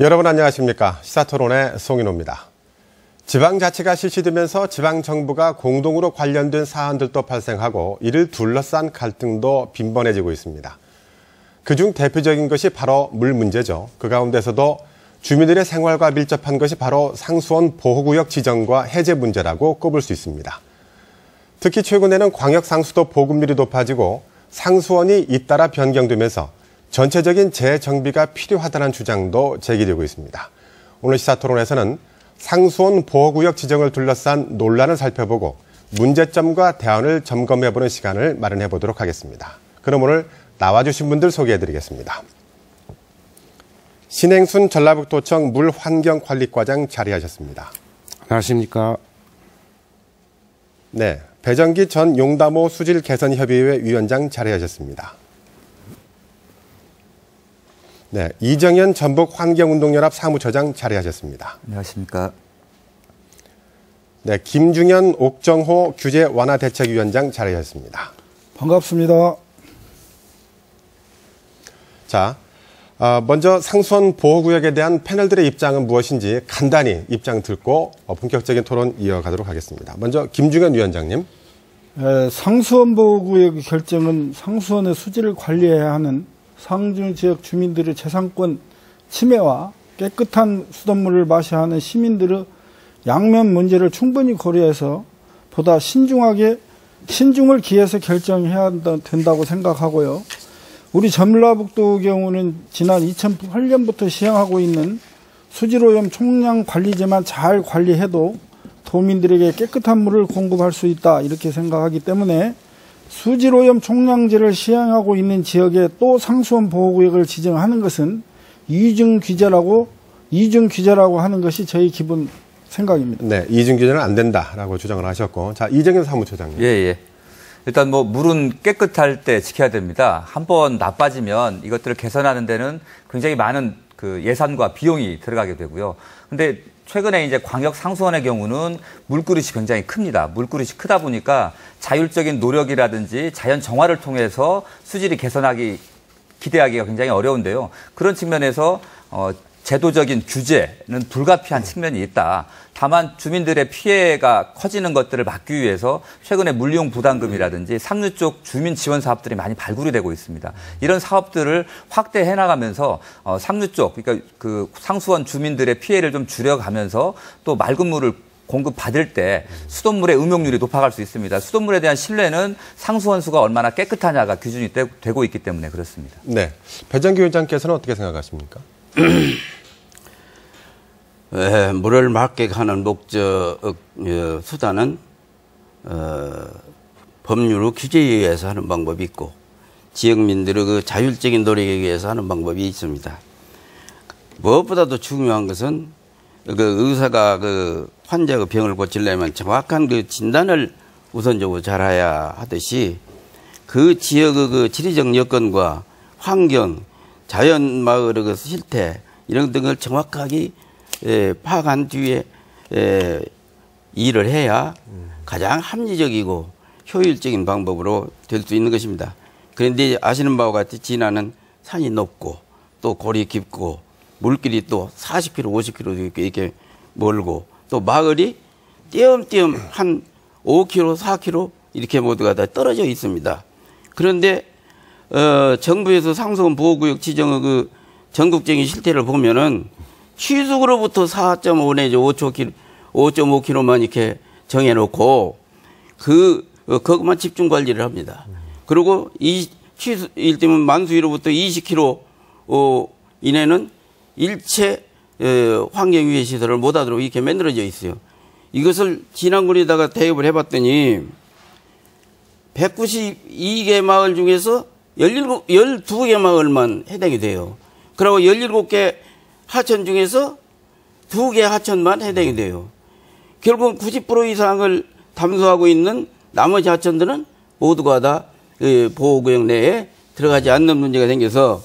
여러분 안녕하십니까. 시사토론의 송인호입니다. 지방자치가 실시되면서 지방정부가 공동으로 관련된 사안들도 발생하고 이를 둘러싼 갈등도 빈번해지고 있습니다. 그중 대표적인 것이 바로 물 문제죠. 그 가운데서도 주민들의 생활과 밀접한 것이 바로 상수원 보호구역 지정과 해제 문제라고 꼽을 수 있습니다. 특히 최근에는 광역상수도 보급률이 높아지고 상수원이 잇따라 변경되면서 전체적인 재정비가 필요하다는 주장도 제기되고 있습니다. 오늘 시사토론에서는 상수원 보호구역 지정을 둘러싼 논란을 살펴보고 문제점과 대안을 점검해보는 시간을 마련해보도록 하겠습니다. 그럼 오늘 나와주신 분들 소개해드리겠습니다. 신행순 전라북도청 물환경관리과장 자리하셨습니다. 안녕하십니까. 네, 배정기 전 용담호 수질개선협의회 위원장 자리하셨습니다. 네, 이정현 전북환경운동연합 사무처장 자리하셨습니다. 안녕하십니까. 네, 김중현 옥정호 규제완화대책위원장 자리하셨습니다. 반갑습니다. 자, 먼저 상수원 보호구역에 대한 패널들의 입장은 무엇인지 간단히 입장 듣고 본격적인 토론 이어가도록 하겠습니다. 먼저 김중현 위원장님. 상수원 보호구역 결정은 상수원의 수질을 관리해야 하는 상주 지역 주민들의 재산권 침해와 깨끗한 수돗물을 마셔야 하는 시민들의 양면 문제를 충분히 고려해서 보다 신중을 기해서 결정해야 된다고 생각하고요. 우리 전라북도 경우는 지난 2008년부터 시행하고 있는 수질오염 총량 관리제만 잘 관리해도 도민들에게 깨끗한 물을 공급할 수 있다 이렇게 생각하기 때문에 수질오염 총량제를 시행하고 있는 지역에 또 상수원 보호구역을 지정하는 것은 이중 규제라고 하는 것이 저희 기본 생각입니다. 네, 이중 규제는 안 된다라고 주장을 하셨고, 자 이정현 사무처장님. 예. 일단 물은 깨끗할 때 지켜야 됩니다. 한번 나빠지면 이것들을 개선하는 데는 굉장히 많은 그 예산과 비용이 들어가게 되고요. 근데 최근에 이제 광역 상수원의 경우는 물그릇이 굉장히 큽니다. 물그릇이 크다 보니까 자율적인 노력이라든지 자연 정화를 통해서 수질이 기대하기가 굉장히 어려운데요. 그런 측면에서 제도적인 규제는 불가피한 측면이 있다. 다만 주민들의 피해가 커지는 것들을 막기 위해서 최근에 물이용 부담금이라든지 상류 쪽 주민 지원 사업들이 많이 발굴이 되고 있습니다. 이런 사업들을 확대해 나가면서 상류 쪽, 그러니까 그 상수원 주민들의 피해를 좀 줄여가면서 또 맑은 물을 공급받을 때 수돗물의 음용률이 높아갈 수 있습니다. 수돗물에 대한 신뢰는 상수원수가 얼마나 깨끗하냐가 기준이 되고 있기 때문에 그렇습니다. 네, 배정기 위원장께서는 어떻게 생각하십니까? 물을 맑게 하는 수단은 법률로 규제에 의해서 하는 방법이 있고 지역민들의 그 자율적인 노력에 의해서 하는 방법이 있습니다. 무엇보다도 중요한 것은 그 의사가 그 환자의 병을 고치려면 정확한 그 진단을 우선적으로 잘해야 하듯이 그 지역의 그 지리적 여건과 환경, 자연 마을의 그 실태 이런 등을 정확하게 파악한 뒤에 일을 해야 가장 합리적이고 효율적인 방법으로 될 수 있는 것입니다. 그런데 아시는 바와 같이 진안은 산이 높고 또 골이 깊고 물길이 또 40km, 50km 이렇게 멀고 또 마을이 띄엄띄엄 한 5km, 4km 이렇게 모두가 다 떨어져 있습니다. 그런데 정부에서 상수원 보호구역 지정의 그 전국적인 실태를 보면은 취수구로부터 4.5 내지 5.5km만 이렇게 정해놓고 그것만 집중 관리를 합니다. 그리고 일테면 만수위로부터 20km 이내는 일체 환경유해 시설을 못하도록 이렇게 만들어져 있어요. 이것을 진안군에다가 대입을 해봤더니 192개 마을 중에서 12개 마을만 해당이 돼요. 그리고 17개 하천 중에서 2개 하천만 해당이 돼요. 결국 90% 이상을 담수하고 있는 나머지 하천들은 모두가 다 보호구역 내에 들어가지 않는 문제가 생겨서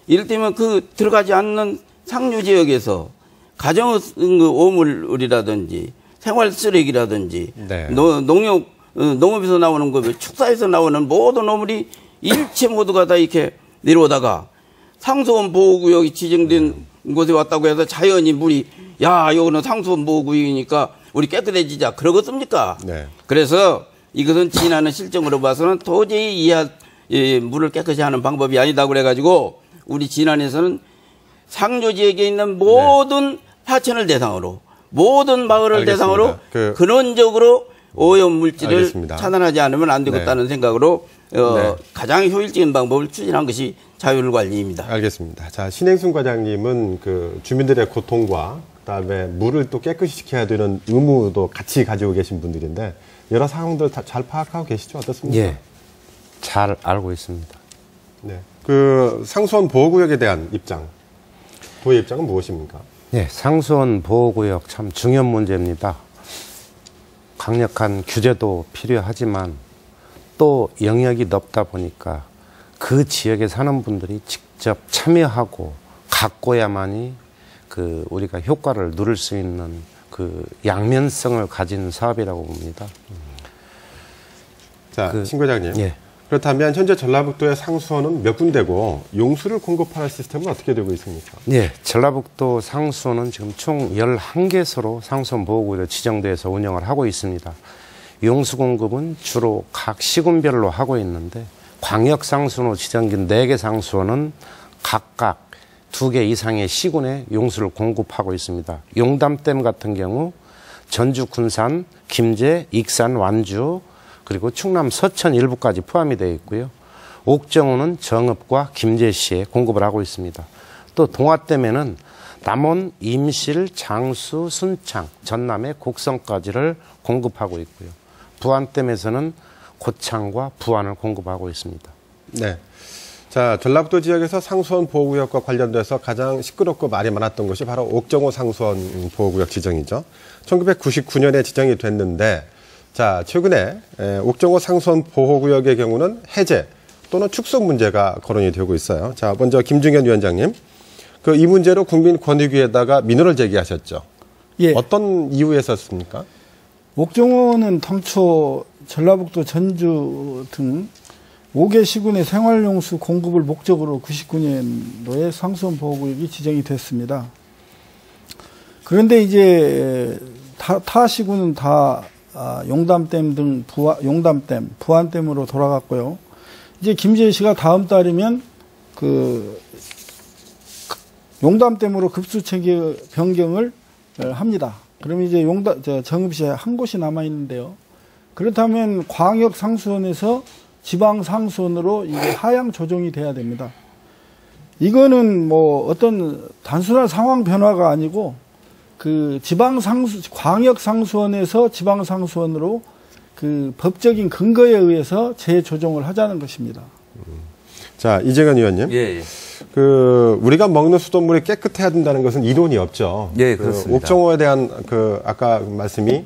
이를테면 그 들어가지 않는 상류 지역에서 가정 오물이라든지 생활 쓰레기라든지 네. 농업에서 나오는 거, 축사에서 나오는 모든 오물이 일체 모두가 다 이렇게 내려오다가 상수원 보호구역이 지정된 곳에 왔다고 해서 자연히 물이 야 여기는 상수원보호구역이니까 우리 깨끗해지자 그러겠습니까? 네. 그래서 이것은 지나는 실정으로 봐서는 도저히 물을 깨끗이 하는 방법이 아니다 그래가지고 우리 진안에서는 상조지역에 있는 모든 하천을 대상으로 모든 마을을 알겠습니다. 대상으로 근원적으로 오염 물질을 알겠습니다. 차단하지 않으면 안 되겠다는 생각으로 가장 효율적인 방법을 추진한 것이 자율관리입니다. 알겠습니다. 자, 신행순 과장님은 그 주민들의 고통과 그다음에 물을 또 깨끗이 지켜야 되는 의무도 같이 가지고 계신 분들인데 여러 상황들 다 잘 파악하고 계시죠? 어떻습니까? 예, 잘 알고 있습니다. 네. 그 상수원 보호구역에 대한 입장, 도의 입장은 무엇입니까? 네, 상수원 보호구역 참 중요한 문제입니다. 강력한 규제도 필요하지만 또 영역이 넓다 보니까 그 지역에 사는 분들이 직접 참여하고 가꿔야만이 그 우리가 효과를 누릴 수 있는 그 양면성을 가진 사업이라고 봅니다. 자, 신 과장님. 예. 그렇다면 현재 전라북도의 상수원은 몇 군데고 용수를 공급하는 시스템은 어떻게 되고 있습니까? 예, 전라북도 상수원은 지금 총 11개소로 상수원 보호구역으로 지정돼서 운영을 하고 있습니다. 용수 공급은 주로 각 시군별로 하고 있는데 광역 상수원으로 지정된 4개 상수원은 각각 2개 이상의 시군에 용수를 공급하고 있습니다. 용담댐 같은 경우 전주, 군산, 김제, 익산, 완주 그리고 충남 서천 일부까지 포함이 되어 있고요. 옥정호는 정읍과 김제시에 공급을 하고 있습니다. 또 동화댐에는 남원, 임실, 장수, 순창, 전남의 곡성까지를 공급하고 있고요. 부안댐에서는 고창과 부안을 공급하고 있습니다. 네. 자, 전라북도 지역에서 상수원 보호구역과 관련돼서 가장 시끄럽고 말이 많았던 것이 바로 옥정호 상수원 보호구역 지정이죠. 1999년에 지정이 됐는데, 자, 최근에 옥정호 상수원 보호구역의 경우는 해제 또는 축소 문제가 거론이 되고 있어요. 자, 먼저 김중현 위원장님, 이 문제로 국민권익위에다가 민원을 제기하셨죠. 예. 어떤 이유에서였습니까? 옥정호는 당초 전라북도 전주 등 5개 시군의 생활용수 공급을 목적으로 99년도에 상수원 보호구역이 지정이 됐습니다. 그런데 이제 타 시군은 다 용담댐 등 용담댐, 부안댐으로 돌아갔고요. 이제 김제시가 다음 달이면 용담댐으로 급수체계 변경을 합니다. 그러면 이제 정읍시에 한 곳이 남아 있는데요. 그렇다면 광역 상수원에서 지방 상수원으로 이게 하향 조정이 돼야 됩니다. 이거는 뭐 어떤 단순한 상황 변화가 아니고 광역 상수원에서 지방 상수원으로 법적인 근거에 의해서 재조정을 하자는 것입니다. 자, 이재근 의원님. 예. 우리가 먹는 수돗물이 깨끗해야 된다는 것은 이론이 없죠. 예, 그렇습니다. 옥정호에 대한 아까 말씀이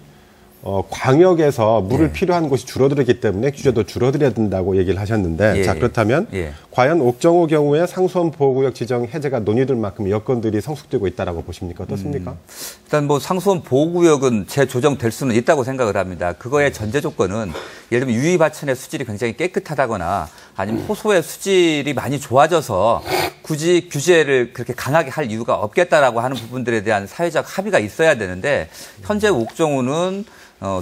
광역에서 물을 필요한 곳이 줄어들었기 때문에 규제도 줄어들어야 된다고 얘기를 하셨는데, 자, 그렇다면 과연 옥정호 경우에 상수원 보호구역 지정 해제가 논의될 만큼 여건들이 성숙되고 있다라고 보십니까? 어떻습니까? 일단 뭐 상수원 보호구역은 재조정될 수는 있다고 생각을 합니다. 그거의 전제 조건은 예를 들면 유입하천의 수질이 굉장히 깨끗하다거나 아니면 호소의 수질이 많이 좋아져서 굳이 규제를 그렇게 강하게 할 이유가 없겠다라고 하는 부분들에 대한 사회적 합의가 있어야 되는데 현재 옥정호는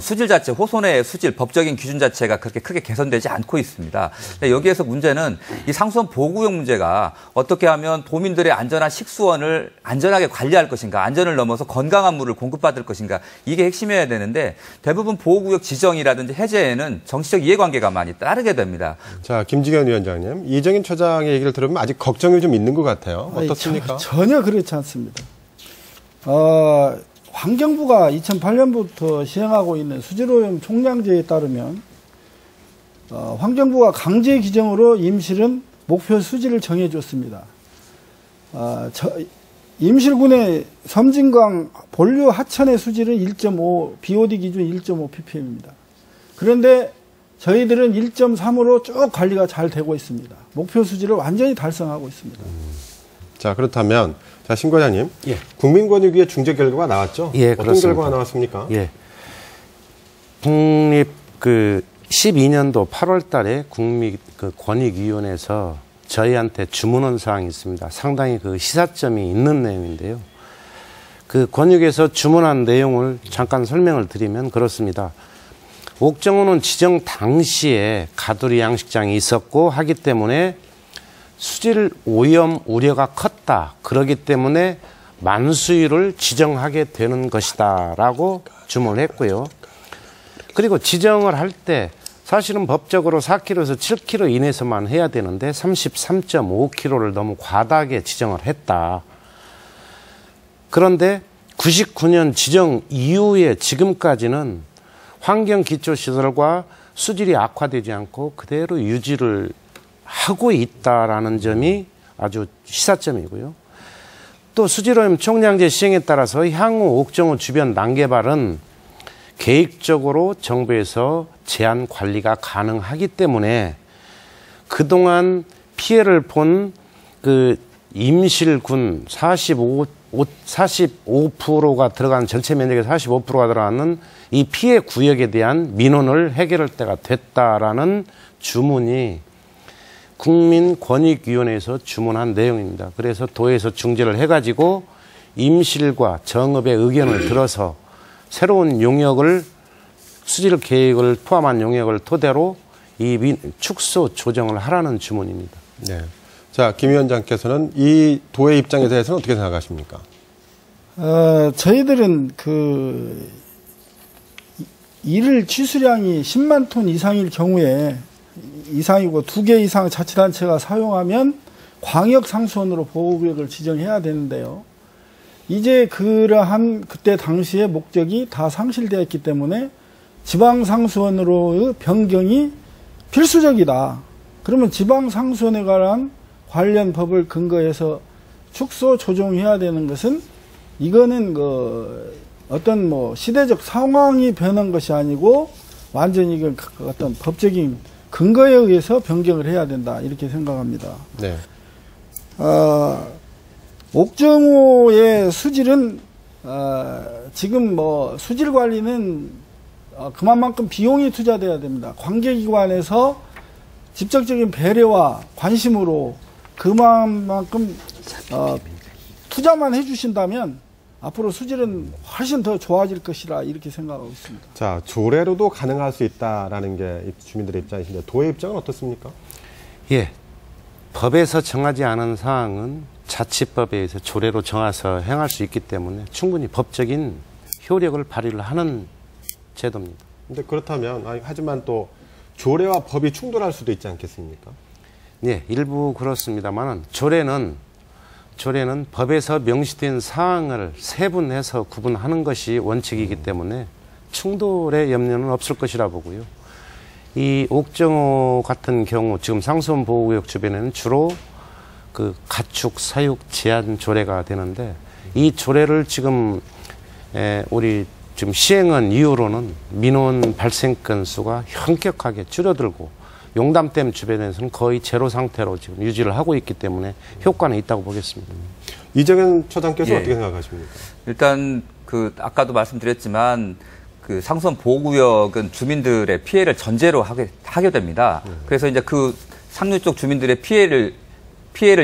수질 자체, 호소 내의 수질, 법적인 기준 자체가 그렇게 크게 개선되지 않고 있습니다. 여기에서 문제는 이 상수원 보호구역 문제가 어떻게 하면 도민들의 안전한 식수원을 안전하게 관리할 것인가, 안전을 넘어서 건강한 물을 공급받을 것인가, 이게 핵심이어야 되는데 대부분 보호구역 지정이라든지 해제에는 정치적 이해관계가 많이 따르게 됩니다. 자, 김지현 위원장님, 이정인 처장의 얘기를 들으면 아직 걱정이 좀 있는 것 같아요. 어떻습니까? 전혀 그렇지 않습니다. 환경부가 2008년부터 시행하고 있는 수질오염 총량제에 따르면 환경부가 강제 규정으로 임실은 목표 수질을 정해줬습니다. 임실군의 섬진강 본류 하천의 수질은 1.5, BOD 기준 1.5 ppm입니다. 그런데 저희들은 1.3으로 쭉 관리가 잘 되고 있습니다. 목표 수질을 완전히 달성하고 있습니다. 자, 그렇다면 자, 신 과장님, 국민권익위의 중재 결과가 나왔죠? 예, 어떤 그렇습니다. 결과가 나왔습니까? 예, 국립 12년도 8월 달에 국민권익위원회에서 저희한테 주문한 사항이 있습니다. 상당히 그 시사점이 있는 내용인데요. 그 권익에서 주문한 내용을 잠깐 설명을 드리면 그렇습니다. 옥정호는 지정 당시에 가두리 양식장이 있었고 하기 때문에 수질 오염 우려가 컸다. 그렇기 때문에 만수율을 지정하게 되는 것이다 라고 주문을 했고요. 그리고 지정을 할 때 사실은 법적으로 4kg에서 7kg 이내에서만 해야 되는데 33.5kg를 너무 과다하게 지정을 했다. 그런데 99년 지정 이후에 지금까지는 환경기초시설과 수질이 악화되지 않고 그대로 유지를 하고 있다라는 점이 아주 시사점이고요. 또 수질오염 총량제 시행에 따라서 향후 옥정호 주변 난개발은 계획적으로 정부에서 제한 관리가 가능하기 때문에 그동안 피해를 본 그 임실군 45%가 들어간 전체 면적의 45%가 들어가는 이 피해 구역에 대한 민원을 해결할 때가 됐다라는 주문이 국민권익위원회에서 주문한 내용입니다. 그래서 도에서 중재를 해가지고 임실과 정읍의 의견을 들어서 새로운 용역을 수질 계획을 포함한 용역을 토대로 이 축소 조정을 하라는 주문입니다. 네. 자, 김 위원장께서는 이 도의 입장에 대해서는 어떻게 생각하십니까? 저희들은 그 일일 취수량이 10만 톤 이상일 경우에 이상이고 2개 이상 자치단체가 사용하면 광역상수원으로 보호구역을 지정해야 되는데요. 이제 그러한 그때 당시의 목적이 다 상실되었기 때문에 지방상수원으로의 변경이 필수적이다. 그러면 지방상수원에 관한 관련 법을 근거해서 축소 조정해야 되는 것은 이거는 그 어떤 뭐 시대적 상황이 변한 것이 아니고 완전히 그 어떤 법적인 근거에 의해서 변경을 해야 된다 이렇게 생각합니다. 네. 옥정호의 수질은 지금 뭐 수질 관리는 그만큼 비용이 투자돼야 됩니다. 관계기관에서 직접적인 배려와 관심으로 그만큼 투자만 해주신다면 앞으로 수질은 훨씬 더 좋아질 것이라 이렇게 생각하고 있습니다. 자, 조례로도 가능할 수 있다라는 게 주민들의 입장이신데 도의 입장은 어떻습니까? 예, 법에서 정하지 않은 사항은 자치법에 의해서 조례로 정해서 행할 수 있기 때문에 충분히 법적인 효력을 발휘를 하는 제도입니다. 근데 그렇다면 하지만 또 조례와 법이 충돌할 수도 있지 않겠습니까? 네, 일부 그렇습니다만 조례는 법에서 명시된 사항을 세분해서 구분하는 것이 원칙이기 때문에 충돌의 염려는 없을 것이라 보고요. 이 옥정호 같은 경우 지금 상수원 보호구역 주변에는 주로 그 가축 사육 제한 조례가 되는데 이 조례를 지금 우리 지금 시행한 이후로는 민원 발생 건수가 현격하게 줄어들고 용담댐 주변에서는 거의 제로 상태로 지금 유지를 하고 있기 때문에 효과는 있다고 보겠습니다. 이정현 처장께서 예. 어떻게 생각하십니까? 일단 그 아까도 말씀드렸지만 그 상수원 보호구역은 주민들의 피해를 전제로 하게 됩니다. 그래서 이제 그 상류 쪽 주민들의 피해를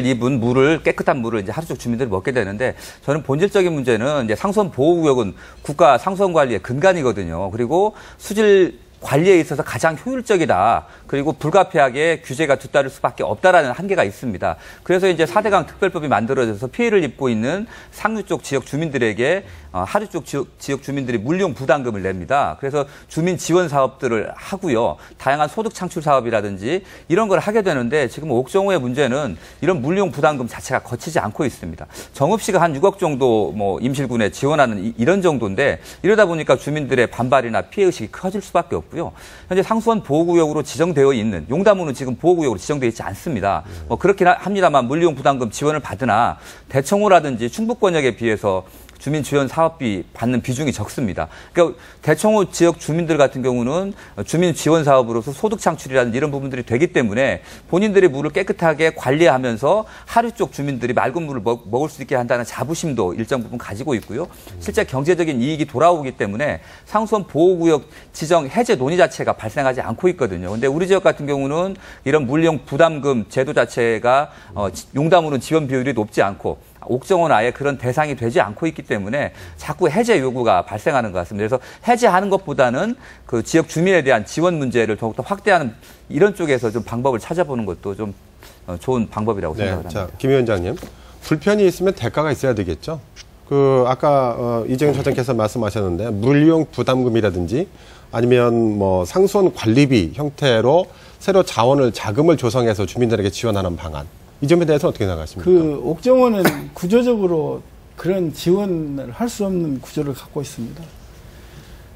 입은 물을 깨끗한 물을 이제 하류 쪽 주민들이 먹게 되는데 저는 본질적인 문제는 이제 상수원 보호구역은 국가 상수원 관리의 근간이거든요. 그리고 수질 관리에 있어서 가장 효율적이다. 그리고 불가피하게 규제가 뒤따를 수밖에 없다라는 한계가 있습니다. 그래서 이제 4대강 특별법이 만들어져서 피해를 입고 있는 상류 쪽 지역 주민들에게 하류 쪽 지역 주민들이 물용 부담금을 냅니다. 그래서 주민 지원 사업들을 하고요. 다양한 소득 창출 사업이라든지 이런 걸 하게 되는데 지금 옥정호의 문제는 이런 물용 부담금 자체가 거치지 않고 있습니다. 정읍시가 한 6억 정도 뭐 임실군에 지원하는 이런 정도인데 이러다 보니까 주민들의 반발이나 피해 의식이 커질 수밖에 없고요. 현재 상수원 보호구역으로 지정되어 있는 용담호는 지금 보호구역으로 지정되어 있지 않습니다. 뭐 그렇긴 합니다만 물리용 부담금 지원을 받으나 대청호라든지 충북권역에 비해서 주민 지원 사업비 받는 비중이 적습니다. 그러니까 대청호 지역 주민들 같은 경우는 주민 지원 사업으로서 소득 창출이라는 이런 부분들이 되기 때문에 본인들의 물을 깨끗하게 관리하면서 하류 쪽 주민들이 맑은 물을 먹을 수 있게 한다는 자부심도 일정 부분 가지고 있고요. 실제 경제적인 이익이 돌아오기 때문에 상수원 보호구역 지정 해제 논의 자체가 발생하지 않고 있거든요. 근데 우리 지역 같은 경우는 이런 물용 부담금 제도 자체가 용담으로는 지원 비율이 높지 않고 옥정호는 아예 그런 대상이 되지 않고 있기 때문에 자꾸 해제 요구가 발생하는 것 같습니다. 그래서 해제하는 것보다는 그 지역 주민에 대한 지원 문제를 더욱더 확대하는 이런 쪽에서 좀 방법을 찾아보는 것도 좀 좋은 방법이라고 생각을 합니다. 자, 김 위원장님, 불편이 있으면 대가가 있어야 되겠죠? 아까 이정현 차장께서 말씀하셨는데 물용 부담금이라든지 아니면 뭐 상수원 관리비 형태로 새로 자금을 조성해서 주민들에게 지원하는 방안. 이 점에 대해서 어떻게 생각하십니까? 옥정호는 구조적으로 그런 지원을 할 수 없는 구조를 갖고 있습니다.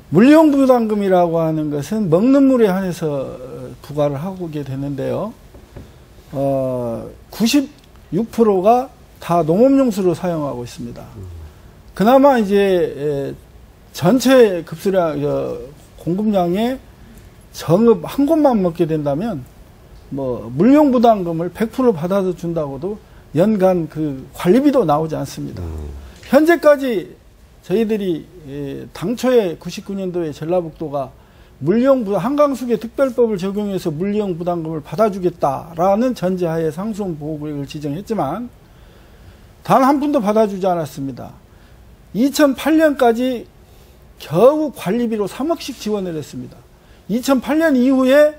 물용부담금이라고 하는 것은 먹는 물에 한해서 부과를 하게 되는데요. 96%가 다 농업용수로 사용하고 있습니다. 그나마 이제 전체 급수량 공급량의 정읍 한 곳만 먹게 된다면 물용 부담금을 100% 받아서 준다고도 연간 그 관리비도 나오지 않습니다. 현재까지 저희들이 당초에 99년도에 전라북도가 한강수계 특별법을 적용해서 물용 부담금을 받아주겠다라는 전제하에 상수원 보호구역을 지정했지만 단 한 푼도 받아주지 않았습니다. 2008년까지 겨우 관리비로 3억씩 지원을 했습니다. 2008년 이후에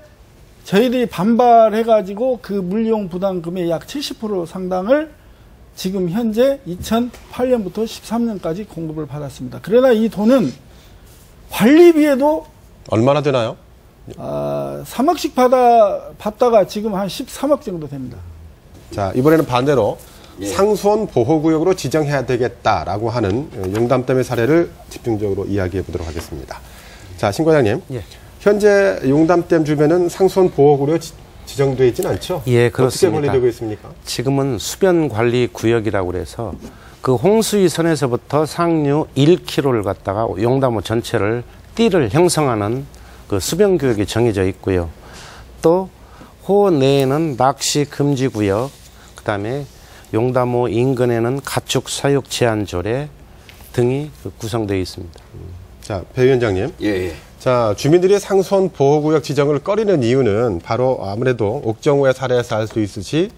저희들이 반발해가지고 그 물용 부담금의 약 70% 상당을 지금 현재 2008년부터 13년까지 공급을 받았습니다. 그러나 이 돈은 관리비에도 얼마나 되나요? 3억씩 받다가 지금 한 13억 정도 됩니다. 자, 이번에는 반대로 상수원 보호구역으로 지정해야 되겠다라고 하는 용담댐의 사례를 집중적으로 이야기해 보도록 하겠습니다. 자, 신 과장님. 현재 용담댐 주변은 상수원 보호구역으로 지정되어 있지는 않죠? 예, 그렇습니다. 어떻게 관리되고 있습니까? 지금은 수변관리구역이라고 그래서 그 홍수위선에서부터 상류 1km를 갖다가 용담호 전체를 띠를 형성하는 그 수변구역이 정해져 있고요. 또 호 내에는 낚시 금지구역, 그다음에 용담호 인근에는 가축 사육 제한 조례 등이 구성되어 있습니다. 자, 배 위원장님. 예. 자, 주민들이 상수원 보호구역 지정을 꺼리는 이유는 바로 아무래도 옥정호의 사례에서 알 수 있듯이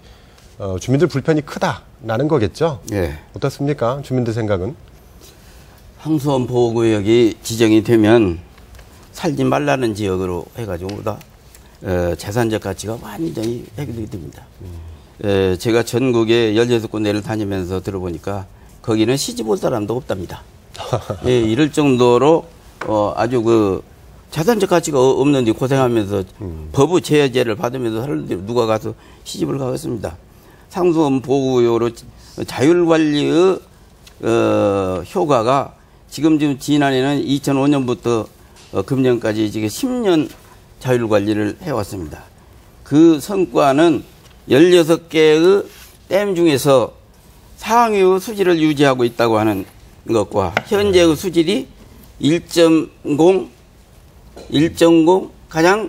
주민들 불편이 크다라는 거겠죠? 예. 어떻습니까? 주민들 생각은? 상수원 보호구역이 지정이 되면 살지 말라는 지역으로 해가지고 보다 재산적 가치가 완전히 해결이 됩니다. 제가 전국에 16군데를 다니면서 들어보니까 거기는 시집 올 사람도 없답니다. 예, 이럴 정도로 아주 그 재산적 가치가 없는데 고생하면서 법의 제재를 받으면서 사람들이 누가 가서 시집을 가겠습니다. 상수원 보호구역으로 자율관리의 효과가 지금 지난해는 2005년부터 금년까지 지금 10년 자율관리를 해왔습니다. 그 성과는 16개의 댐 중에서 상위의 수질을 유지하고 있다고 하는 것과 현재의 수질이 1.0 가장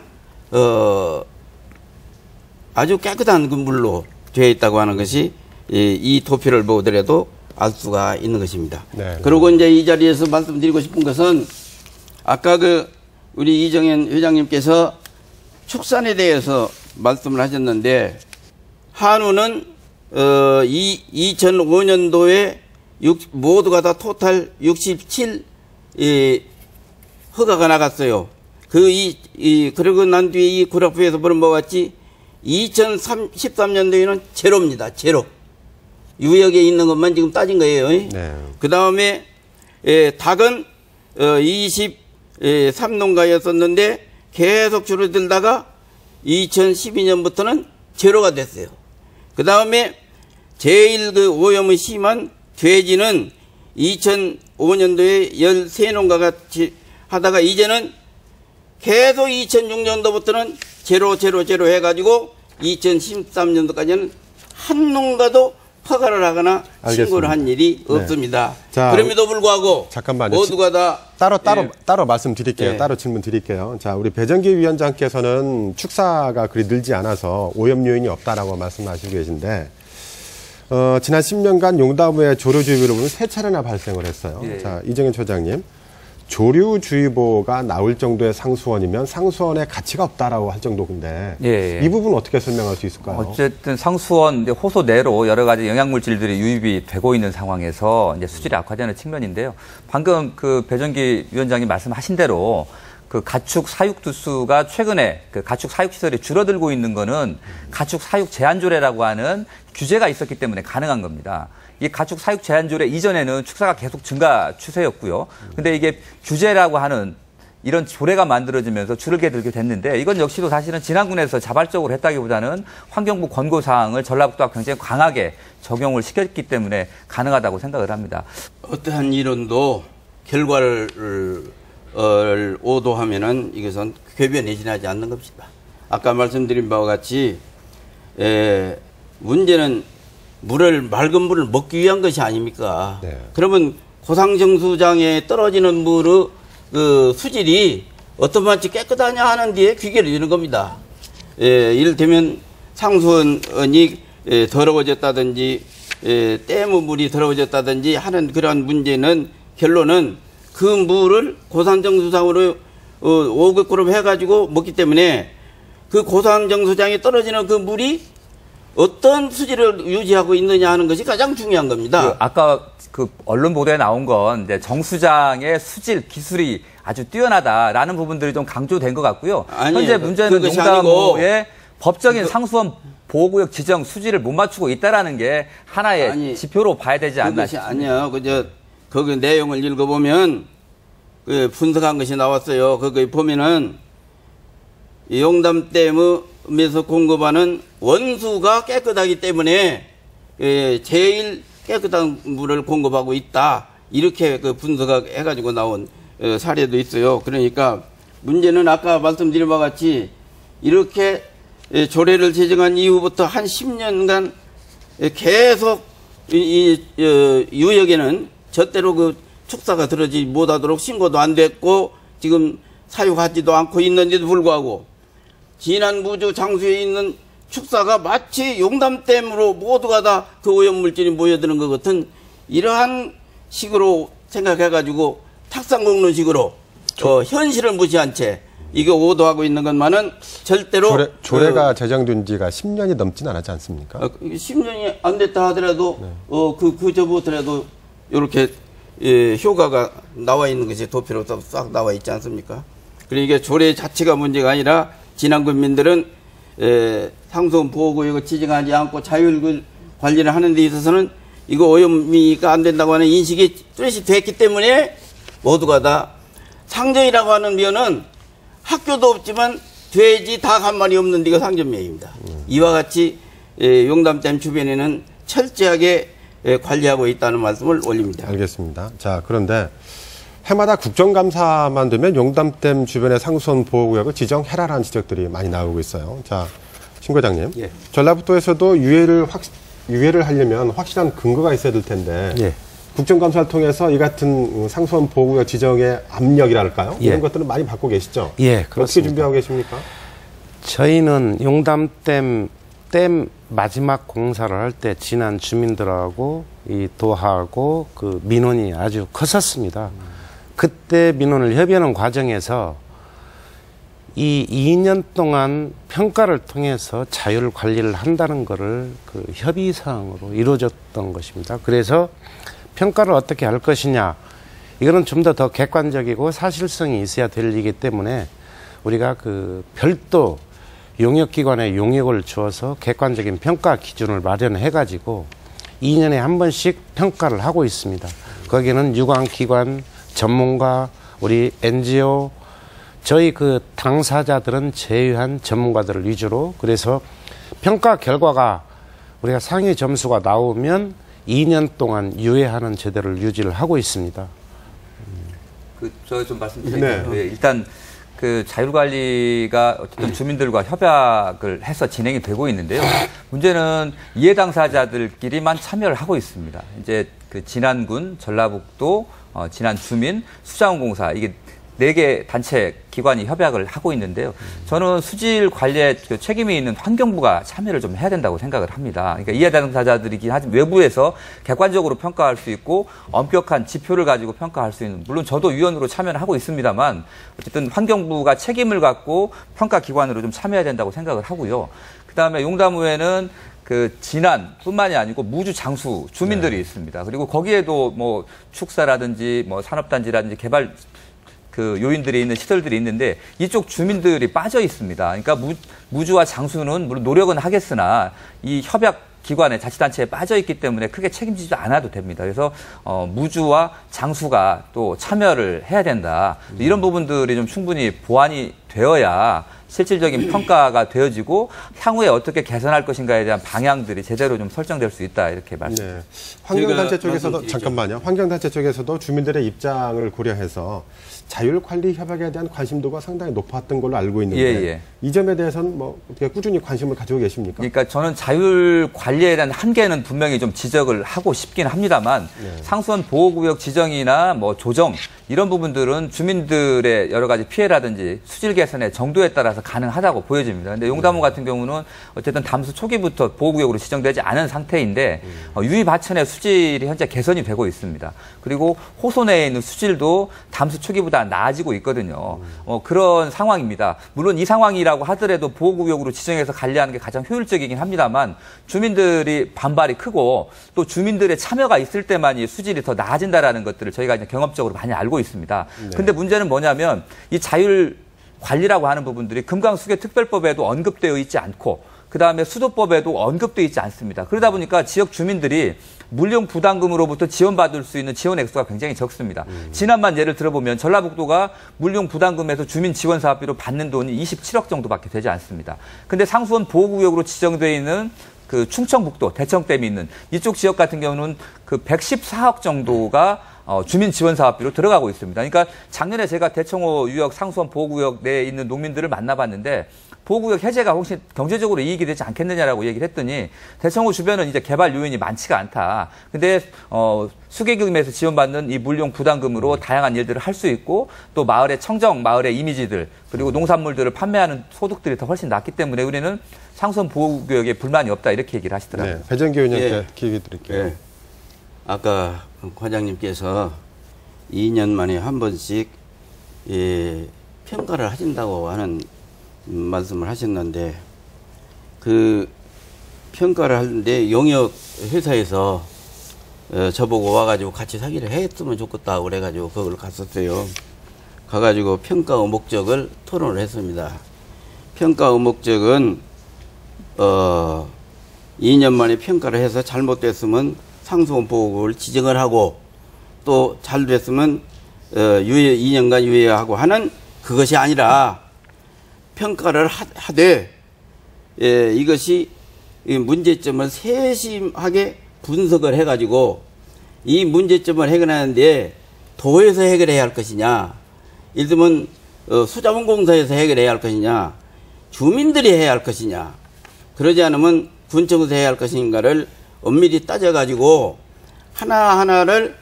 아주 깨끗한 그 물로 되어 있다고 하는 것이 이 도표를 보더라도 알 수가 있는 것입니다. 네. 그리고 이제 이 자리에서 말씀드리고 싶은 것은 아까 우리 이정현 회장님께서 축산에 대해서 말씀을 하셨는데 한우는 2005년도에 모두가 다 토탈 67 허가가 나갔어요. 그러고 난 뒤에 이 그래프에서 보면 뭐 같지? 2013년도에는 제로입니다. 제로. 유역에 있는 것만 지금 따진 거예요. 네. 그 다음에 닭은 23농가였었는데 계속 줄어들다가 2012년부터는 제로가 됐어요. 그 다음에 제일 그 오염이 심한 돼지는 2005년도에 13농가가 하다가 이제는 계속 2006년도부터는 제로 해가지고 2013년도까지는 한 농가도 허가를 하거나 알겠습니다. 신고를 한 일이 네. 없습니다. 자, 그럼에도 불구하고 잠깐만요. 모두가 다 따로 말씀드릴게요. 예. 따로 질문 드릴게요. 자, 우리 배정기 위원장께서는 축사가 그리 늘지 않아서 오염 요인이 없다라고 말씀하시고 계신데, 지난 10년간 용담의 조류주의보를 보면 3차례나 발생을 했어요. 예. 자, 이정현 처장님. 조류주의보가 나올 정도의 상수원이면 상수원의 가치가 없다라고 할 정도인데 예. 이 부분 어떻게 설명할 수 있을까요? 어쨌든 상수원 이제 호소 내로 여러 가지 영양물질들이 유입이 되고 있는 상황에서 이제 수질이 악화되는 측면인데요. 방금 그 배정기 위원장이 말씀하신 대로 그 가축 사육 두수가 최근에 그 가축 사육 시설이 줄어들고 있는 거는 가축 사육 제한조례라고 하는 규제가 있었기 때문에 가능한 겁니다. 이 가축 사육 제한조례 이전에는 축사가 계속 증가 추세였고요. 근데 이게 규제라고 하는 이런 조례가 만들어지면서 줄게 들게 됐는데 이건 역시도 사실은 진안군에서 자발적으로 했다기보다는 환경부 권고사항을 전라북도가 굉장히 강하게 적용을 시켰기 때문에 가능하다고 생각을 합니다. 어떠한 이론도 결과를 오도하면은 이것은 궤변에 지나지 않는 겁니다. 아까 말씀드린 바와 같이 문제는 맑은 물을 먹기 위한 것이 아닙니까? 네. 그러면 고상정수장에 떨어지는 물의 그 수질이 어떤만치 깨끗하냐 하는 데에 귀결이 되는 겁니다. 이를테면 상수원이 더러워졌다든지 댐의 물이 더러워졌다든지 하는 그러한 문제는 결론은 그 물을 고산정수장으로 500g 해가지고 먹기 때문에 그 고산정수장에 떨어지는 그 물이 어떤 수질을 유지하고 있느냐 하는 것이 가장 중요한 겁니다. 아까 그 언론 보도에 나온 건 이제 정수장의 수질 기술이 아주 뛰어나다라는 부분들이 좀 강조된 것 같고요. 아니에요. 현재 문제는 그것이 용담호의 법적인 상수원 보호구역 지정 수질을 못 맞추고 있다라는 게 하나의 지표로 봐야 되지 않나 싶습니다. 아니요. 거기 내용을 읽어보면 그 분석한 것이 나왔어요. 거기 보면은 용담댐에서 공급하는 원수가 깨끗하기 때문에 제일 깨끗한 물을 공급하고 있다. 이렇게 그 분석해가지고 나온 사례도 있어요. 그러니까 문제는 아까 말씀드린 바와 같이 이렇게 조례를 제정한 이후부터 한 10년간 계속 이 유역에는 절대로 그 축사가 들어지지 못하도록 신고도 안 됐고 지금 사육하지도 않고 있는데도 불구하고 진안 무주 장수에 있는 축사가 마치 용담댐으로 모두가 다 그 오염물질이 모여드는 것 같은 이러한 식으로 생각해가지고 탁상 긁는 식으로 현실을 무시한 채 이게 오도하고 있는 것만은 절대로 조례가 제정된 지가 10년이 넘진 않았지 않습니까? 10년이 안 됐다 하더라도 그저부터라도 이렇게 효과가 나와 있는 것이 도표로 싹 나와 있지 않습니까? 그러니까 조례 자체가 문제가 아니라 진안군민들은 상수원 보호구역을 지정하지 않고 자율 관리를 하는 데 있어서는 이거 오염이가 안 된다고 하는 인식이 뚜렷이 됐기 때문에 모두가 다 상정이라고 하는 면은 학교도 없지만 돼지 닭 한 마리 없는 데가 상전면입니다. 이와 같이 용담댐 주변에는 철저하게 관리하고 있다는 말씀을 올립니다. 알겠습니다. 자, 그런데 해마다 국정감사만 되면 용담댐 주변의 상수원 보호구역을 지정해라라는 지적들이 많이 나오고 있어요. 자, 신 과장님, 예. 전라북도에서도 유예를 하려면 확실한 근거가 있어야 될 텐데 예. 국정감사를 통해서 이 같은 상수원 보호구역 지정의 압력이랄까요? 예. 이런 것들은 많이 받고 계시죠? 예, 그렇습니다. 어떻게 준비하고 계십니까? 저희는 용담댐 마지막 공사를 할 때 지난 주민들하고 이 도하고 그 민원이 아주 컸었습니다. 그때 민원을 협의하는 과정에서 이 2년 동안 평가를 통해서 자율 관리를 한다는 것을 그 협의 사항으로 이루어졌던 것입니다. 그래서 평가를 어떻게 할 것이냐, 이거는 좀 더 객관적이고 사실성이 있어야 될 일이기 때문에 우리가 그 별도 용역기관에 용역을 주어서 객관적인 평가 기준을 마련해가지고 2년에 한 번씩 평가를 하고 있습니다. 거기는 유관기관, 전문가, 우리 NGO, 저희 그 당사자들은 제외한 전문가들을 위주로, 그래서 평가 결과가 우리가 상위 점수가 나오면 2년 동안 유예하는 제도를 유지를 하고 있습니다. 저 좀 말씀드릴게요. 네. 일단 그 자율관리가 어쨌든 주민들과 협약을 해서 진행이 되고 있는데요. 문제는 이해 당사자들끼리만 참여를 하고 있습니다. 이제 그 진안군, 전라북도, 진안주민, 수자원공사 이게 4개 단체 기관이 협약을 하고 있는데요. 저는 수질 관리에 그 책임이 있는 환경부가 참여를 좀 해야 된다고 생각을 합니다. 그러니까 이해 당사자들이긴 하지만 외부에서 객관적으로 평가할 수 있고 엄격한 지표를 가지고 평가할 수 있는, 물론 저도 위원으로 참여를 하고 있습니다만 어쨌든 환경부가 책임을 갖고 평가 기관으로 좀 참여해야 된다고 생각을 하고요. 그다음에 용담후에는 그 진안뿐만이 아니고 무주 장수 주민들이 있습니다. 그리고 거기에도 뭐 축사라든지 뭐 산업단지라든지 개발 그 요인들이 있는 시설들이 있는데 이쪽 주민들이 빠져 있습니다. 그러니까 무주와 장수는 물론 노력은 하겠으나 이 협약 기관에 자치단체에 빠져 있기 때문에 크게 책임지지 않아도 됩니다. 그래서 무주와 장수가 또 참여를 해야 된다. 이런 부분들이 좀 충분히 보완이 되어야 실질적인 평가가 되어지고 향후에 어떻게 개선할 것인가에 대한 방향들이 제대로 좀 설정될 수 있다 이렇게 말씀드립니다. 네. 환경단체 쪽에서도 잠깐만요. 환경단체 쪽에서도 주민들의 입장을 고려해서 자율관리 협약에 대한 관심도가 상당히 높았던 걸로 알고 있는데 이 점에 대해서는 뭐 어떻게 꾸준히 관심을 가지고 계십니까? 그러니까 저는 자율관리에 대한 한계는 분명히 좀 지적을 하고 싶긴 합니다만 상수원 보호구역 지정이나 뭐 조정 이런 부분들은 주민들의 여러 가지 피해라든지 수질 개선의 정도에 따라서 가능하다고 보여집니다. 근데 용담호 같은 경우는 어쨌든 담수 초기부터 보호구역으로 지정되지 않은 상태인데 유입 하천의 수질이 현재 개선이 되고 있습니다. 그리고 호소 내에 있는 수질도 담수 초기보다 나아지고 있거든요. 그런 상황입니다. 물론 이 상황이라고 하더라도 보호구역으로 지정해서 관리하는 게 가장 효율적이긴 합니다만 주민들이 반발이 크고 또 주민들의 참여가 있을 때만이 수질이 더 나아진다라는 것들을 저희가 이제 경험적으로 많이 알고 있습니다. 근데 문제는 뭐냐면 이 자율 관리라고 하는 부분들이 금강수계특별법에도 언급되어 있지 않고 그다음에 수도법에도 언급되어 있지 않습니다. 그러다 보니까 지역 주민들이 물용 부담금으로부터 지원받을 수 있는 지원 액수가 굉장히 적습니다. 지난만 예를 들어보면 전라북도가 물용 부담금에서 주민 지원 사업비로 받는 돈이 27억 정도밖에 되지 않습니다. 근데 상수원 보호구역으로 지정되어 있는 그 충청북도 대청댐이 있는 이쪽 지역 같은 경우는 그 114억 정도가 주민 지원 사업비로 들어가고 있습니다. 그러니까 작년에 제가 대청호 유역 상수원 보호구역 내에 있는 농민들을 만나봤는데 보호구역 해제가 혹시 경제적으로 이익이 되지 않겠느냐라고 얘기를 했더니 대청호 주변은 이제 개발 요인이 많지가 않다. 근데 수계금에서 지원받는 이 물용 부담금으로 다양한 일들을 할 수 있고 또 마을의 청정, 마을의 이미지들 그리고 농산물들을 판매하는 소득들이 더 훨씬 낮기 때문에 우리는 상수원 보호구역에 불만이 없다 이렇게 얘기를 하시더라고요. 네, 배정기 의원님께 기회 드릴게요. 네. 아까 과장님께서 2년 만에 한 번씩 평가를 하신다고 하는 말씀을 하셨는데 그 평가를 하는데 용역 회사에서 저보고 와가지고 같이 상의를 했으면 좋겠다 그래가지고 그걸 갔었어요. 가가지고 평가의 목적을 토론을 했습니다. 평가의 목적은 2년 만에 평가를 해서 잘못됐으면 상수원 보호구역을 지정을 하고 또 잘 됐으면 2년간 유예하고 하는 그것이 아니라 평가를 하되 이것이 문제점을 세심하게 분석을 해가지고 이 문제점을 해결하는데 도에서 해결해야 할 것이냐 예를 들면 수자원공사에서 해결해야 할 것이냐 주민들이 해야 할 것이냐 그러지 않으면 군청에서 해야 할 것인가를 엄밀히 따져가지고 하나하나를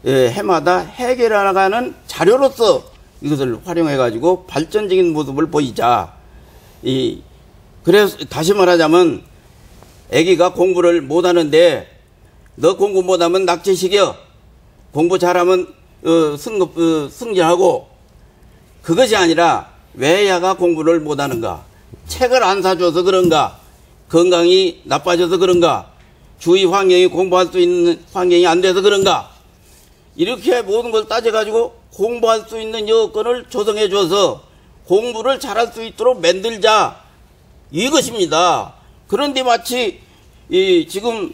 해마다 해결하는 자료로서 이것을 활용해가지고 발전적인 모습을 보이자. 그래서 다시 말하자면 애기가 공부를 못하는데 너 공부 못하면 낙제시켜. 공부 잘하면 승진하고 그것이 아니라 왜 애가 공부를 못하는가. 책을 안 사줘서 그런가. 건강이 나빠져서 그런가. 주위 환경이 공부할 수 있는 환경이 안 돼서 그런가. 이렇게 모든 걸 따져가지고 공부할 수 있는 여건을 조성해 줘서 공부를 잘할 수 있도록 만들자. 이것입니다. 그런데 마치 지금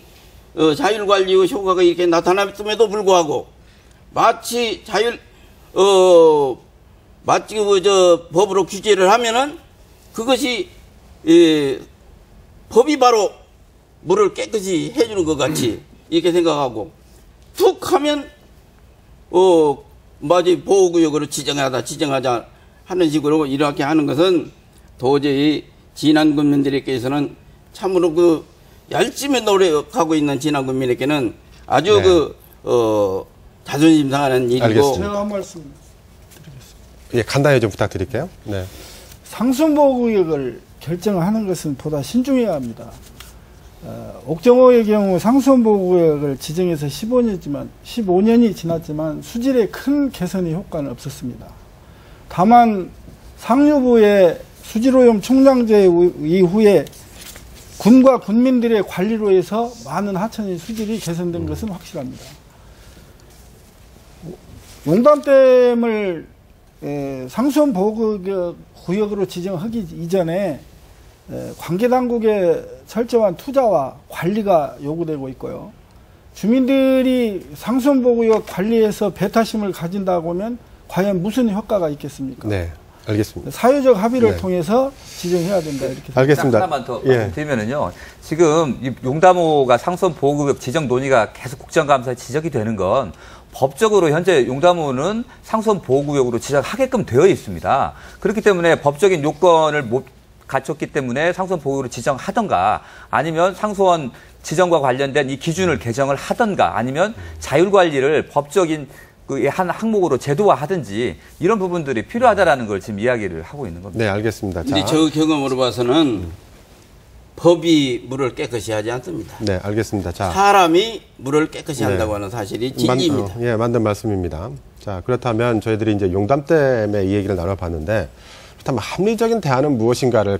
자율관리의 효과가 이렇게 나타났음에도 불구하고 마치 마치 법으로 규제를 하면은 그것이 법이 바로 물을 깨끗이 해주는 것 같이 이렇게 생각하고 툭 하면 보호구역으로 지정하자 하는 식으로 이렇게 하는 것은 도저히 진안군민들에게서는 참으로 그 열심히 노력하고 있는 진안군민에게는 아주 네. 자존심 상하는 일이고. 알겠습니다. 제가 한 말씀 예, 간단히 좀 부탁드릴게요. 네. 상수원보호구역을 결정하는 것은 보다 신중해야 합니다. 옥정호의 경우 상수원보호구역을 지정해서 15년이 지났지만 수질에 큰 개선의 효과는 없었습니다. 다만 상류부의 수질오염 총량제 이후에 군과 군민들의 관리로 해서 많은 하천의 수질이 개선된 것은 확실합니다. 용담댐을 상수원 보호구역으로 지정하기 이전에 관계당국의 철저한 투자와 관리가 요구되고 있고요. 주민들이 상수원 보호구역 관리에서 배타심을 가진다고 하면 과연 무슨 효과가 있겠습니까? 네, 알겠습니다. 사회적 합의를 네. 통해서 지정해야 된다 이렇게 생각합니다. 알겠습니다. 하나만 더 예. 드리면은요. 지금 이 용담호가 상수원 보호구역 지정 논의가 계속 국정감사에 지적이 되는 건 법적으로 현재 용담호는 상수원 보호구역으로 지정하게끔 되어 있습니다. 그렇기 때문에 법적인 요건을 못 갖췄기 때문에 상수원 보호구역으로 지정하던가 아니면 상수원 지정과 관련된 이 기준을 개정을 하던가 아니면 자율관리를 법적인 그 한 항목으로 제도화하든지 이런 부분들이 필요하다라는 걸 지금 이야기를 하고 있는 겁니다. 네, 알겠습니다. 근데 저 경험으로 봐서는 법이 물을 깨끗이 하지 않습니다. 네, 알겠습니다. 자, 사람이 물을 깨끗이 한다고 네. 하는 사실이 진리입니다. 예, 맞는 말씀입니다. 자, 그렇다면 저희들이 이제 용담댐의 이 얘기를 나눠봤는데, 그렇다면 합리적인 대안은 무엇인가를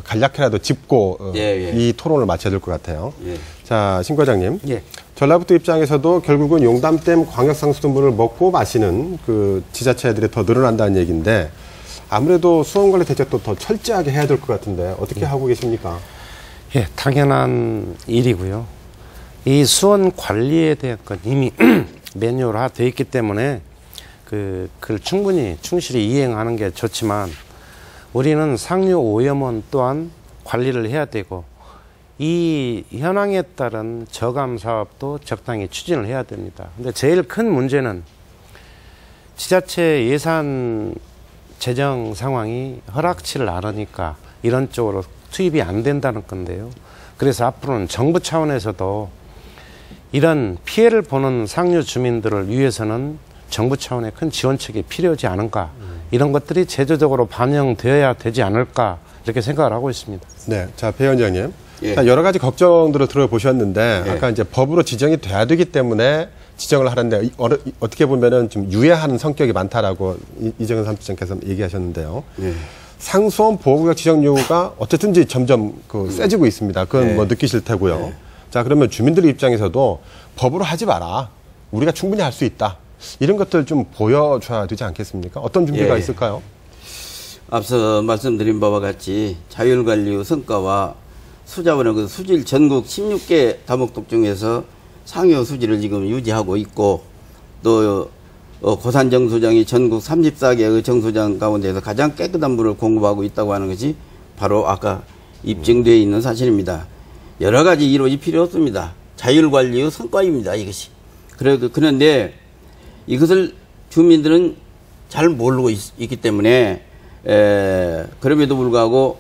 간략히라도 짚고 예. 이 토론을 마쳐야 될 것 같아요. 예. 자, 신 과장님. 예. 전라북도 입장에서도 결국은 용담댐 광역상수도물을 먹고 마시는 그 지자체들이 더 늘어난다는 얘기인데, 아무래도 수원관리 대책도 더 철저하게 해야 될 것 같은데 어떻게 하고 계십니까? 예, 당연한 일이고요. 이 수원 관리에 대한 건 이미 매뉴얼화 되어 있기 때문에 그걸 충분히 충실히 이행하는 게 좋지만 우리는 상류 오염원 또한 관리를 해야 되고 이 현황에 따른 저감 사업도 적당히 추진을 해야 됩니다. 근데 제일 큰 문제는 지자체 예산 재정 상황이 허락치를 않으니까 이런 쪽으로 투입이 안 된다는 건데요. 그래서 앞으로는 정부 차원에서도 이런 피해를 보는 상류 주민들을 위해서는 정부 차원의 큰 지원책이 필요하지 않은가, 이런 것들이 제도적으로 반영되어야 되지 않을까 이렇게 생각을 하고 있습니다. 네, 자, 배 원장님. 예. 자, 여러 가지 걱정들을 들어보셨는데 예. 아까 이제 법으로 지정이 돼야 되기 때문에 지정을 하는데 어떻게 보면은 좀 유예하는 성격이 많다라고 이정현 사무처장께서 얘기하셨는데요. 예. 상수원 보호구역 지정 요구가 어쨌든지 점점 세지고 있습니다. 그건 네. 뭐 느끼실 테고요. 네. 자, 그러면 주민들 입장에서도 법으로 하지 마라. 우리가 충분히 할 수 있다. 이런 것들 좀 보여줘야 되지 않겠습니까? 어떤 준비가 예. 있을까요? 앞서 말씀드린 바와 같이 자율관리 성과와 수자원의 그 수질 전국 16개 다목동 중에서 상위 수질을 지금 유지하고 있고 또 고산 정수장이 전국 34개의 정수장 가운데서 가장 깨끗한 물을 공급하고 있다고 하는 것이 바로 아까 입증되어 있는 사실입니다. 여러 가지 이론이 필요 없습니다. 자율관리의 성과입니다. 이것이. 그런데 이것을 주민들은 잘 모르고 있기 때문에 그럼에도 불구하고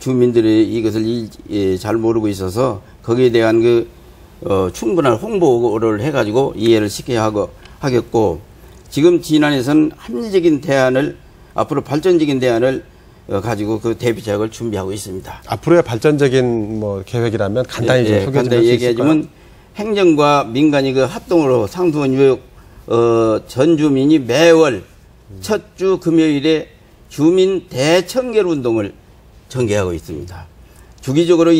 주민들이 이것을 잘 모르고 있어서 거기에 대한 충분한 홍보를 해가지고 이해를 시켜야 하겠고, 지금 진안에서는 합리적인 대안을, 앞으로 발전적인 대안을 가지고 그 대비책을 준비하고 있습니다. 앞으로의 발전적인 뭐 계획이라면 간단히 좀 소개 좀 간단히 할 수 얘기하자면 있을까요? 행정과 민간이 그 합동으로 상수원 유역 전 주민이 매월 첫 주 금요일에 주민 대청결 운동을 전개하고 있습니다. 주기적으로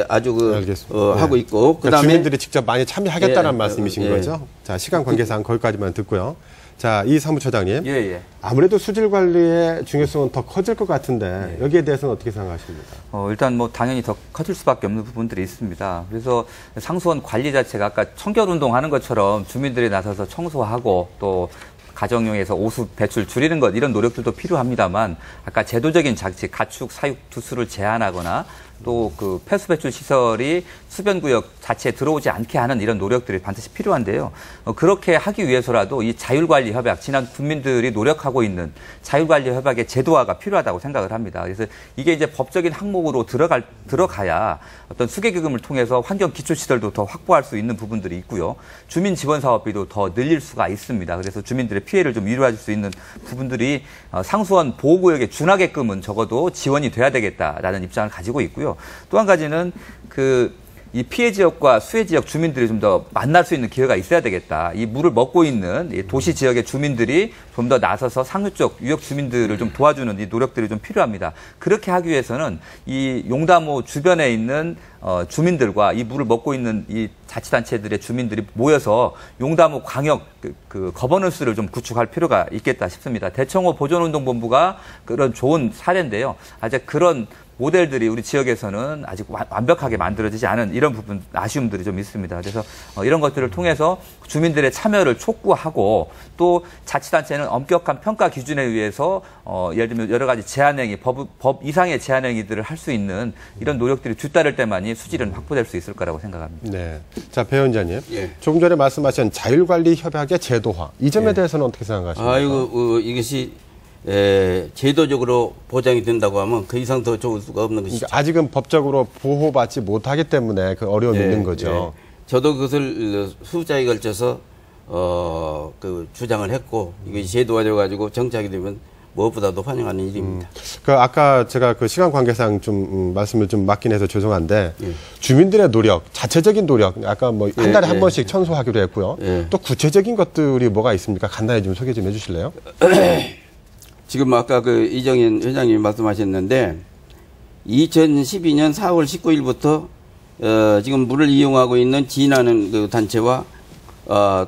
아주 알겠습니다. 하고 있고, 그러니까 그다음에 주민들이 직접 많이 참여하겠다는 예, 말씀이신 예. 거죠? 자, 시간 관계상 거기까지만 듣고요. 자, 이 사무처장님. 예. 아무래도 수질 관리의 중요성은 더 커질 것 같은데 여기에 대해서는 어떻게 생각하십니까? 일단 뭐 당연히 더 커질 수밖에 없는 부분들이 있습니다. 그래서 상수원 관리 자체가 아까 청결 운동 하는 것처럼 주민들이 나서서 청소하고 또 가정용에서 오수 배출 줄이는 것, 이런 노력들도 필요합니다만 아까 제도적인 장치, 가축, 사육, 두수를 제한하거나 또 그 폐수 배출 시설이 수변구역 자체에 들어오지 않게 하는 이런 노력들이 반드시 필요한데요. 그렇게 하기 위해서라도 이 자율관리협약, 지난 국민들이 노력하고 있는 자율관리협약의 제도화가 필요하다고 생각을 합니다. 그래서 이게 이제 법적인 항목으로 들어가야 어떤 수계기금을 통해서 환경 기초시설도 더 확보할 수 있는 부분들이 있고요. 주민 지원 사업비도 더 늘릴 수가 있습니다. 그래서 주민들의 피해를 좀 유발할 수 있는 부분들이 상수원 보호구역에 준하게끔은 적어도 지원이 돼야 되겠다라는 입장을 가지고 있고요. 또 한 가지는 이 피해 지역과 수해 지역 주민들이 좀 더 만날 수 있는 기회가 있어야 되겠다. 이 물을 먹고 있는 이 도시 지역의 주민들이 좀 더 나서서 상류 쪽 유역 주민들을 좀 도와주는 이 노력들이 좀 필요합니다. 그렇게 하기 위해서는 이 용담호 주변에 있는 주민들과 이 물을 먹고 있는 이 자치단체들의 주민들이 모여서 용담호 광역 거버넌스를 좀 구축할 필요가 있겠다 싶습니다. 대청호 보존운동본부가 그런 좋은 사례인데요. 아직 그런 모델들이 우리 지역에서는 아직 완벽하게 만들어지지 않은 이런 부분, 아쉬움들이 좀 있습니다. 그래서 이런 것들을 통해서 주민들의 참여를 촉구하고 또 자치단체는 엄격한 평가 기준에 의해서 예를 들면 여러 가지 제한행위, 법 이상의 제한행위들을 할 수 있는 이런 노력들이 뒤따를 때만이 수질은 확보될 수 있을 거라고 생각합니다. 네. 자, 배 원장님. 예. 조금 전에 말씀하신 자율관리협약의 제도화. 이 점에 대해서는 어떻게 생각하십니까? 이것이 제도적으로 보장이 된다고 하면 그 이상 더 좋을 수가 없는 것이죠. 그러니까 아직은 법적으로 보호받지 못하기 때문에 그 어려움이 있는 거죠. 저도 그것을 수자에 걸쳐서 주장을 했고 이것이 제도화되어 가지고 정착이 되면 무엇보다도 환영하는 일입니다. 아까 제가 그 시간 관계상 좀 말씀을 좀 맡긴 해서 죄송한데 주민들의 노력, 자체적인 노력, 아까 뭐 한 달에 한 번씩 청소하기로 했고요. 또 구체적인 것들이 뭐가 있습니까? 간단히 좀 소개 좀 해주실래요? 지금 아까 이정현 회장님이 말씀하셨는데 2012년 4월 19일부터 지금 물을 이용하고 있는 진하는 그 단체와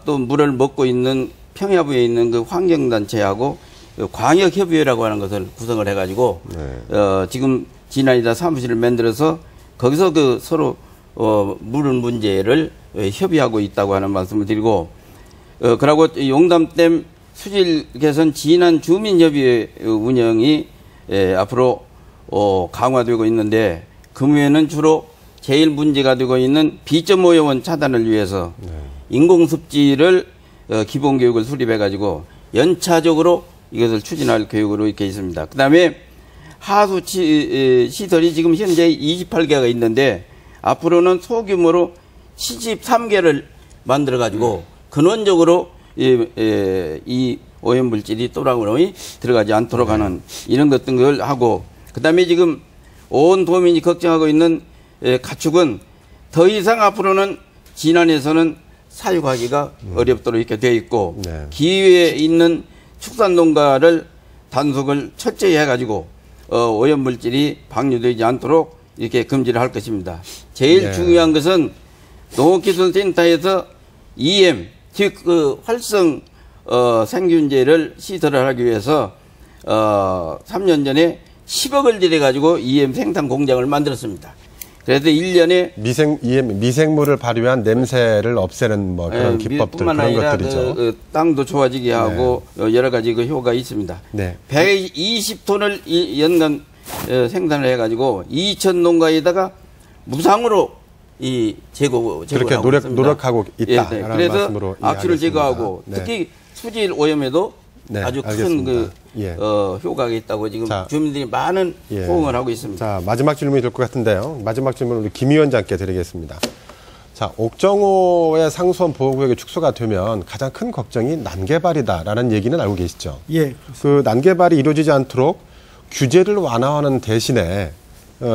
또 물을 먹고 있는 평야부에 있는 그 환경단체하고 광역협의회라고 하는 것을 구성을 해가지고 지금 진안이다 사무실을 만들어서 거기서 서로 물은 문제를 협의하고 있다고 하는 말씀을 드리고 그리고 용담댐 수질 개선 진안 주민협의회 운영이 앞으로 강화되고 있는데 금후에는 주로 제일 문제가 되고 있는 비점오염원 차단을 위해서 인공습지를 기본교육을 수립해가지고 연차적으로 이것을 추진할 계획으로 이렇게 있습니다. 그 다음에 하수 시설이 지금 현재 28개가 있는데 앞으로는 소규모로 73개를 만들어가지고 근원적으로 이 오염물질이 또랑으로 들어가지 않도록 하는 이런 것들을 하고 그 다음에 지금 온 도민이 걱정하고 있는 가축은 더 이상 앞으로는 진안에서는 사육하기가 어렵도록 이렇게 되어 있고 기후에 있는 축산농가를 단속을 철저히 해가지고 오염물질이 방류되지 않도록 이렇게 금지를 할 것입니다. 제일 중요한 것은 농업기술센터에서 EM 즉 활성 생균제를 시설을 하기 위해서 3년 전에 10억을 들여가지고 EM 생산 공장을 만들었습니다. 그래서 1년에 미생물을 발효한 냄새를 없애는 뭐 그런 기법들 그런 아니라 것들이죠. 땅도 좋아지게 하고 여러 가지 효과가 있습니다. 120톤을 연간 생산을 해가지고 2천 농가에다가 무상으로 그렇게 노력하고 있다라는 그래서 말씀으로 악취를 제거하고 특히 수질 오염에도 아주 큰 효과가 있다고 지금 주민들이 많은 호응을 하고 있습니다. 자, 마지막 질문이 될 것 같은데요. 마지막 질문은 우리 김 위원장께 드리겠습니다. 자, 옥정호의 상수원 보호구역이 축소가 되면 가장 큰 걱정이 난개발이다라는 얘기는 알고 계시죠? 예. 그 난개발이 이루어지지 않도록 규제를 완화하는 대신에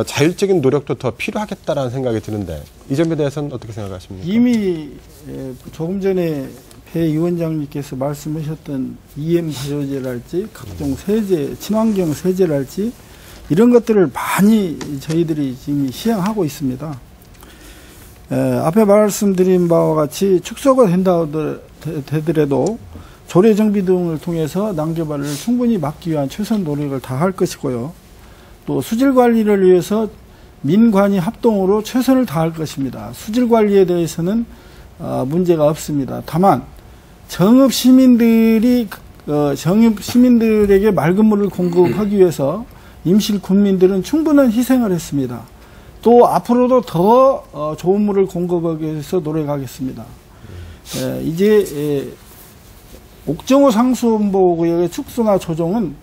자율적인 노력도 더 필요하겠다라는 생각이 드는데 이 점에 대해서는 어떻게 생각하십니까? 이미 조금 전에 배 위원장님께서 말씀하셨던 EM 발효제랄지 각종 세제, 친환경 세제랄지 이런 것들을 많이 저희들이 지금 시행하고 있습니다. 앞에 말씀드린 바와 같이 축소가 된다 되더라도 조례 정비 등을 통해서 난개발을 충분히 막기 위한 최선 노력을 다할 것이고요. 또 수질 관리를 위해서 민관이 합동으로 최선을 다할 것입니다. 수질 관리에 대해서는 문제가 없습니다. 다만 정읍 시민들에게 맑은 물을 공급하기 위해서 임실 군민들은 충분한 희생을 했습니다. 또 앞으로도 더 좋은 물을 공급하기 위해서 노력하겠습니다. 이제 옥정호 상수원보호구역의 축소나 조정은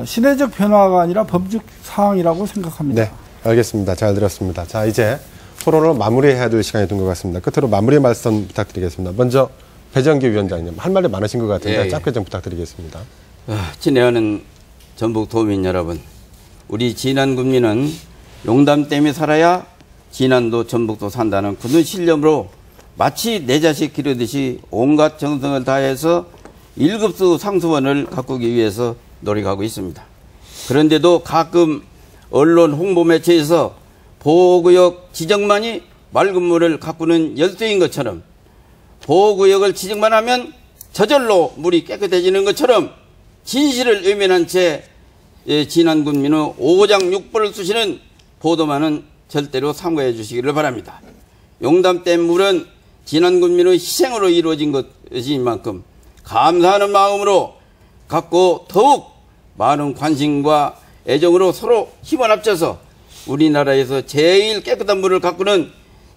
시대적 변화가 아니라 법적 사항이라고 생각합니다. 네, 알겠습니다. 잘 들었습니다. 자, 이제 토론을 마무리해야 될 시간이 된 것 같습니다. 끝으로 마무리 말씀 부탁드리겠습니다. 먼저 배정기 위원장님, 할 말이 많으신 것 같은데 예. 짧게 좀 부탁드리겠습니다. 친애하는 전북 도민 여러분, 우리 진안 군민은 용담댐이 살아야 진안도 전북도 산다는 굳은 신념으로 마치 내 자식 기르듯이 온갖 정성을 다해서 1급수 상수원을 가꾸기 위해서 노력하고 있습니다. 그런데도 가끔 언론 홍보 매체에서 보호구역 지정만이 맑은 물을 가꾸는 열쇠인 것처럼, 보호구역을 지정만 하면 저절로 물이 깨끗해지는 것처럼 진실을 외면한 채 진안 군민의 오장육부를 쑤시는 보도만은 절대로 삼가해 주시기를 바랍니다. 용담댐 물은 진안 군민의 희생으로 이루어진 것인 만큼 감사하는 마음으로 갖고 더욱 많은 관심과 애정으로 서로 힘을 합쳐서 우리나라에서 제일 깨끗한 물을 가꾸는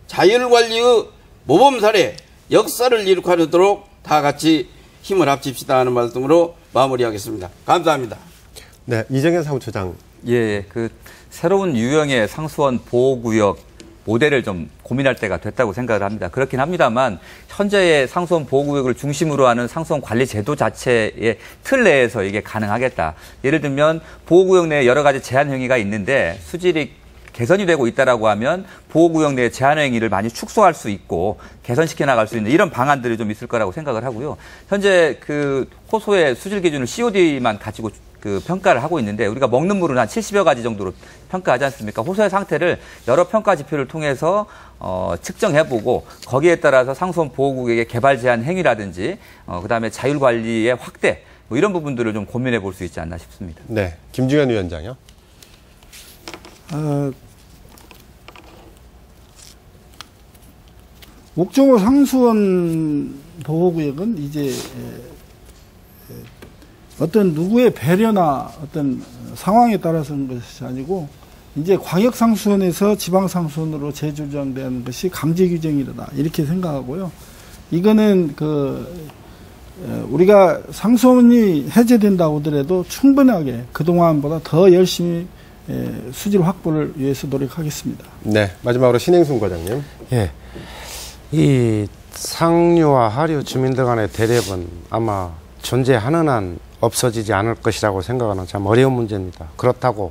자율관리의 모범사례, 역사를 이룩하도록 다 같이 힘을 합칩시다 하는 말씀으로 마무리하겠습니다. 감사합니다. 네, 이정현 사무처장. 예, 그 새로운 유형의 상수원 보호구역 모델을 좀 고민할 때가 됐다고 생각을 합니다. 그렇긴 합니다만 현재의 상수원 보호구역을 중심으로 하는 상수원 관리 제도 자체의 틀 내에서 이게 가능하겠다. 예를 들면 보호구역 내에 여러 가지 제한 행위가 있는데 수질이 개선이 되고 있다라고 하면 보호구역 내 제한 행위를 많이 축소할 수 있고 개선시켜 나갈 수 있는 이런 방안들이 좀 있을 거라고 생각을 하고요. 현재 그 호소의 수질 기준을 COD만 가지고 그 평가를 하고 있는데 우리가 먹는 물은 한 70여 가지 정도로 평가하지 않습니까? 호소의 상태를 여러 평가 지표를 통해서 측정해보고 거기에 따라서 상수원 보호구역의 개발 제한 행위라든지 그다음에 자율관리의 확대 뭐 이런 부분들을 좀 고민해 볼 수 있지 않나 싶습니다. 네, 김중현 위원장요. 옥정호 상수원 보호구역은 이제 어떤 누구의 배려나 어떤 상황에 따라서 하는 것이 아니고 이제 광역상수원에서 지방상수원으로 재조정되는 것이 강제규정이다 이렇게 생각하고요. 이거는 우리가 상수원이 해제된다고 하더라도 충분하게 그동안보다 더 열심히 수질 확보를 위해서 노력하겠습니다. 네, 마지막으로 신행순 과장님. 예. 이 상류와 하류 주민들 간의 대립은 아마 존재하는 한 없어지지 않을 것이라고 생각하는 참 어려운 문제입니다. 그렇다고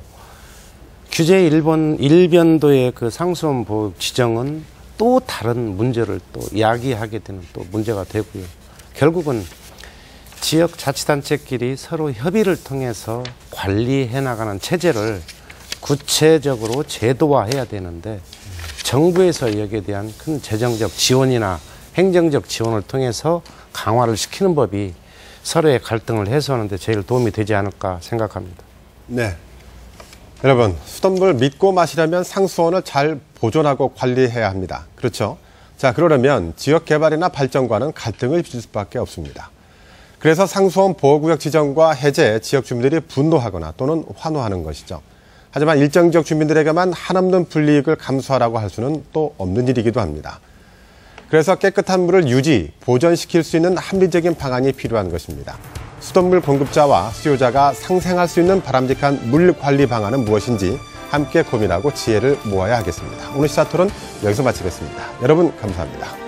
규제 일변도의 그 상수원 보호 지정은 또 다른 문제를 또 야기하게 되는 또 문제가 되고요. 결국은 지역 자치단체끼리 서로 협의를 통해서 관리해 나가는 체제를 구체적으로 제도화해야 되는데 정부에서 여기에 대한 큰 재정적 지원이나 행정적 지원을 통해서 강화를 시키는 법이 서로의 갈등을 해소하는 데 제일 도움이 되지 않을까 생각합니다. 네. 여러분, 수돗물 믿고 마시려면 상수원을 잘 보존하고 관리해야 합니다. 그렇죠? 자, 그러려면 지역 개발이나 발전과는 갈등을 빚을 수밖에 없습니다. 그래서 상수원 보호구역 지정과 해제에 지역 주민들이 분노하거나 또는 환호하는 것이죠. 하지만 일정 지역 주민들에게만 한없는 불이익을 감수하라고 할 수는 또 없는 일이기도 합니다. 그래서 깨끗한 물을 유지, 보존시킬 수 있는 합리적인 방안이 필요한 것입니다. 수돗물 공급자와 수요자가 상생할 수 있는 바람직한 물 관리 방안은 무엇인지 함께 고민하고 지혜를 모아야 하겠습니다. 오늘 시사토론 여기서 마치겠습니다. 여러분 감사합니다.